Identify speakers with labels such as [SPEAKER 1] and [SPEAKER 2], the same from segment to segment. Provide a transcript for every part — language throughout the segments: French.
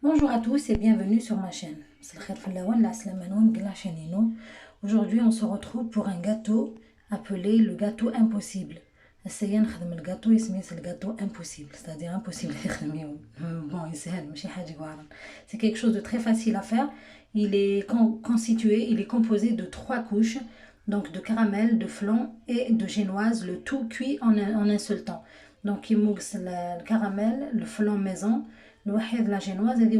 [SPEAKER 1] Bonjour à tous et bienvenue sur ma chaîne. Aujourd'hui, on se retrouve pour un gâteau appelé le gâteau impossible. Le gâteau le gâteau impossible, c'est-à-dire impossible. C'est quelque chose de très facile à faire. Il est constitué, il est composé de trois couches, donc de caramel, de flan et de génoise, le tout cuit en un seul temps. Donc il mousse le caramel, le flan maison, la génoise et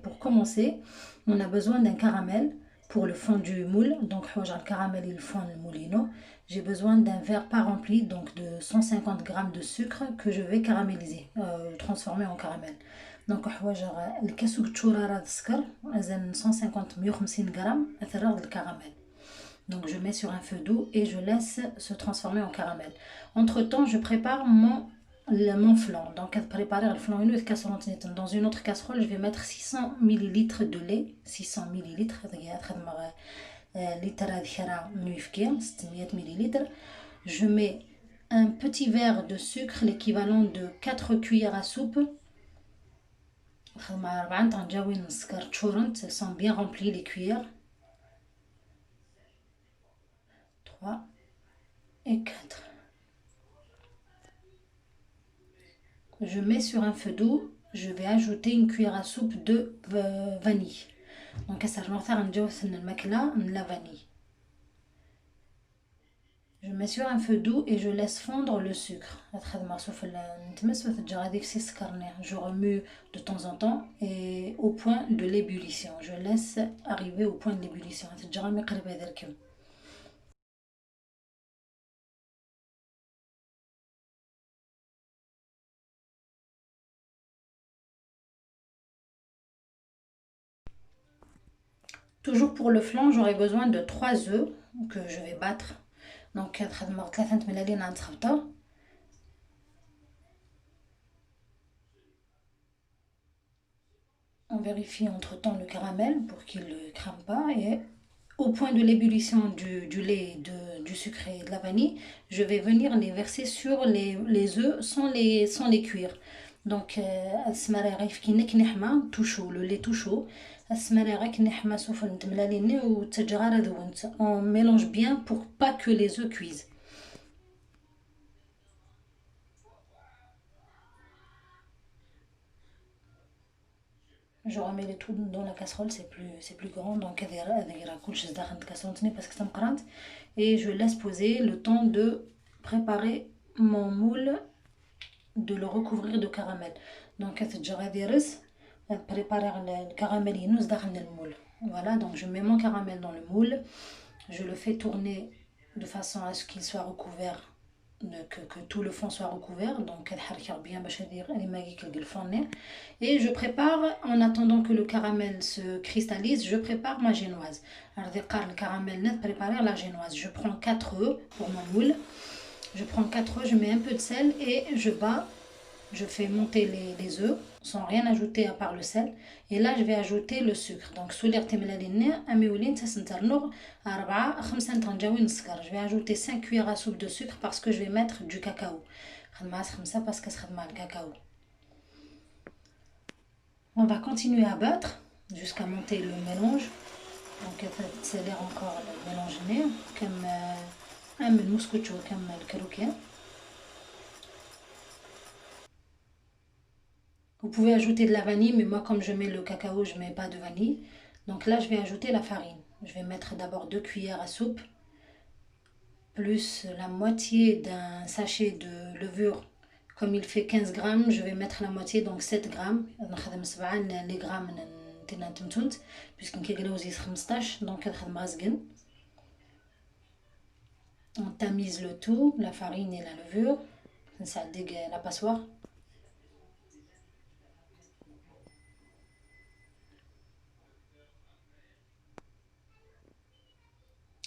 [SPEAKER 1] pour commencer, on a besoin d'un caramel pour le fond du moule. Donc, le caramel et le fond du moulino. J'ai besoin d'un verre pas rempli, donc de 150 grammes de sucre que je vais caraméliser, transformer en caramel. Donc, le كاسوق تشورارة السكر 150 grammes de caramel. Donc je mets sur un feu doux et je laisse se transformer en caramel. Entre temps, je prépare mon flan. Donc à préparer le flan dans une autre casserole, je vais mettre 600 millilitres de lait. 600 millilitres. Je mets un petit verre de sucre, l'équivalent de 4 cuillères à soupe. Elles sont bien remplies les cuillères. 3 et 4. Je mets sur un feu doux, je vais ajouter une cuillère à soupe de vanille. Donc ça je vais faire la vanille. Je mets sur un feu doux et je laisse fondre le sucre. Je remue de temps en temps et au point de l'ébullition. Je laisse arriver au point de l'ébullition. Toujours pour le flan, j'aurai besoin de 3 œufs que je vais battre. Donc, on vérifie entre temps le caramel pour qu'il ne crame pas. Et au point de l'ébullition du lait, du sucré et de la vanille, je vais venir les verser sur les œufs sans les cuire. Donc, le lait tout chaud. On mélange bien pour pas que les œufs cuisent. Je remets les tout dans la casserole, c'est plus grand, donc et je laisse poser le temps de préparer mon moule, de le recouvrir de caramel. Donc préparer le caramel dans le moule. Voilà, donc je mets mon caramel dans le moule, je le fais tourner de façon à ce qu'il soit recouvert, que tout le fond soit recouvert. Donc bien et je prépare, en attendant que le caramel se cristallise, je prépare ma génoise. Alors le caramel net, préparer la génoise. Je prends 4 œufs pour mon moule. Je prends 4 œufs, je mets un peu de sel et je bats. Je fais monter les œufs sans rien ajouter à part le sel. Et là, je vais ajouter le sucre. Donc, je vais ajouter 5 cuillères à soupe de sucre parce que je vais mettre du cacao. Parce que sera le cacao. On va continuer à battre jusqu'à monter le mélange. Donc, c'est l'air encore le mélange comme un mouscoucho, comme le caroquet. Vous pouvez ajouter de la vanille, mais moi, comme je mets le cacao, je ne mets pas de vanille. Donc là, je vais ajouter la farine. Je vais mettre d'abord 2 cuillères à soupe, plus la moitié d'un sachet de levure. Comme il fait 15 grammes, je vais mettre la moitié, donc 7 grammes. Les grammes, puisqu'on donc on tamise le tout, la farine et la levure. Ça dégaine la passoire.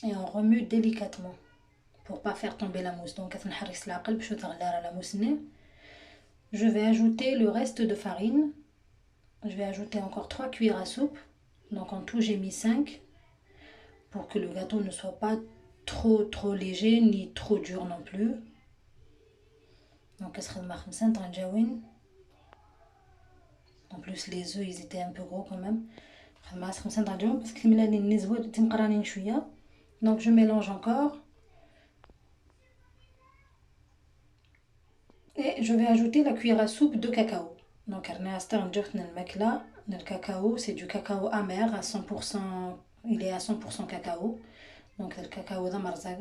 [SPEAKER 1] Et on remue délicatement pour pas faire tomber la mousse. Donc je vais ajouter le reste de farine. Je vais ajouter encore 3 cuillères à soupe. Donc en tout j'ai mis 5 pour que le gâteau ne soit pas trop léger ni trop dur non plus. Donc En plus, les œufs, ils étaient un peu gros quand même. Parce que donc je mélange encore. Et je vais ajouter la cuillère à soupe de cacao. Donc le cacao, c'est du cacao amer à 100%. Il est à 100% cacao. Donc le cacao d'amarzag.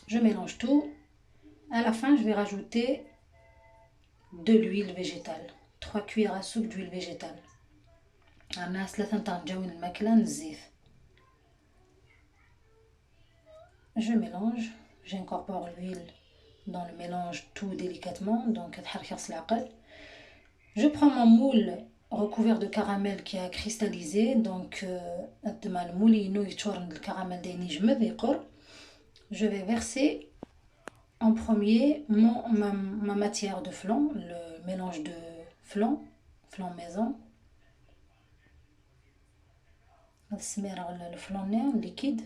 [SPEAKER 1] Je mélange tout. À la fin, je vais rajouter de l'huile végétale. 3 cuillères à soupe d'huile végétale. Je mélange. J'incorpore l'huile dans le mélange tout délicatement. Donc je prends mon moule recouvert de caramel qui a cristallisé. Donc je vais verser en premier ma matière de flan, le mélange de flan maison. Le flan liquide.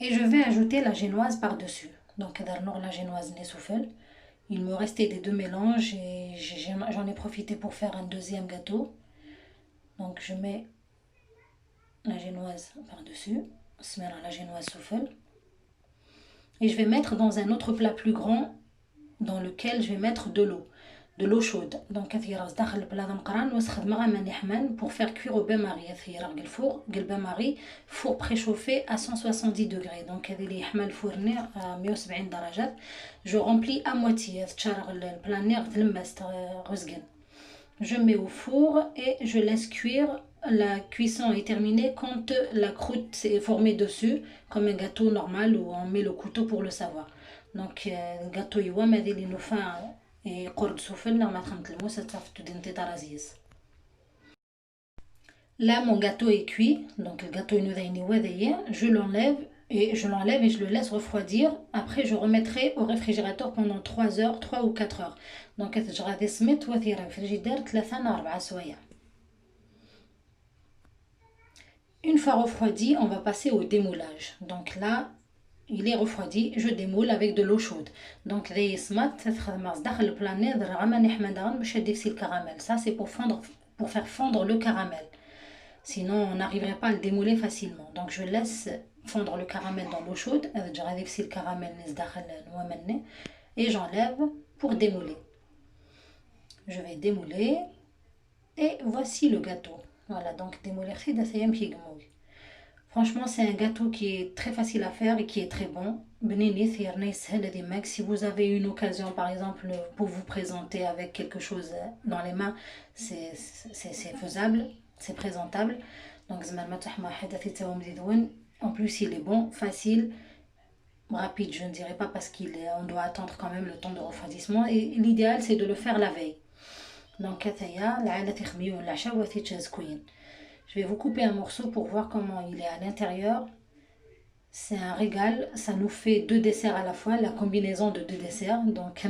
[SPEAKER 1] Et je vais ajouter la génoise par-dessus. Donc la génoise nessoufel. Il me restait des deux mélanges et j'en ai profité pour faire un deuxième gâteau. Donc je mets la génoise par-dessus. La génoise souffle. Et je vais mettre dans un autre plat plus grand dans lequel je vais mettre de l'eau chaude. Donc pour faire cuire au bain-marie le bain-marie four préchauffé à 170 degrés. Donc à 170 درجات. Je remplis à moitié. Je mets au four et je laisse cuire. La cuisson est terminée quand la croûte s'est formée dessus, comme un gâteau normal où on met le couteau pour le savoir. Donc le gâteau يوا ما دير لي فان يقرد سفلنا ما تخمت الموس تصافت دنتي ترازيز. Là mon gâteau est cuit, donc le gâteau je l'enlève et je le laisse refroidir. Après je remettrai au réfrigérateur pendant 3 heures, 3 ou 4 heures. Donc غادي سميت وثيره في الفريجيدير 3 ل 4 سوايع. Une fois refroidi, on va passer au démoulage. Donc là, il est refroidi, je démoule avec de l'eau chaude. Donc ça c'est pour faire fondre le caramel. Sinon on n'arriverait pas à le démouler facilement. Donc je laisse fondre le caramel dans l'eau chaude et j'enlève pour démouler. Je vais démouler et voici le gâteau. Voilà, donc démouler. Franchement, c'est un gâteau qui est très facile à faire et qui est très bon. Si vous avez une occasion, par exemple, pour vous présenter avec quelque chose dans les mains, c'est faisable, c'est présentable. Donc, en plus, il est bon, facile, rapide, je ne dirais pas parce qu'on doit attendre quand même le temps de refroidissement. Et l'idéal, c'est de le faire la veille. Donc, je vais vous couper un morceau pour voir comment il est à l'intérieur. C'est un régal, ça nous fait 2 desserts à la fois, la combinaison de 2 desserts. Donc,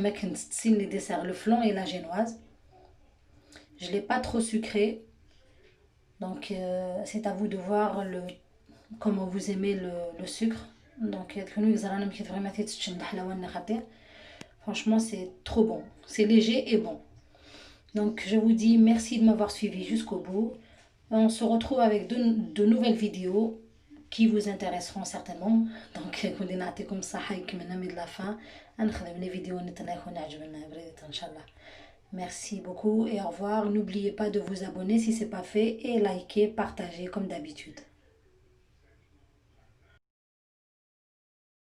[SPEAKER 1] les desserts, le flan et la génoise. Je ne l'ai pas trop sucré. Donc, c'est à vous de voir comment vous aimez le sucre. Donc, franchement, c'est trop bon. C'est léger et bon. Donc, je vous dis merci de m'avoir suivi jusqu'au bout. On se retrouve avec de nouvelles vidéos qui vous intéresseront certainement. Donc, comme ça, de la fin. Les vidéos merci beaucoup et au revoir. N'oubliez pas de vous abonner si ce n'est pas fait et liker, partager comme d'habitude.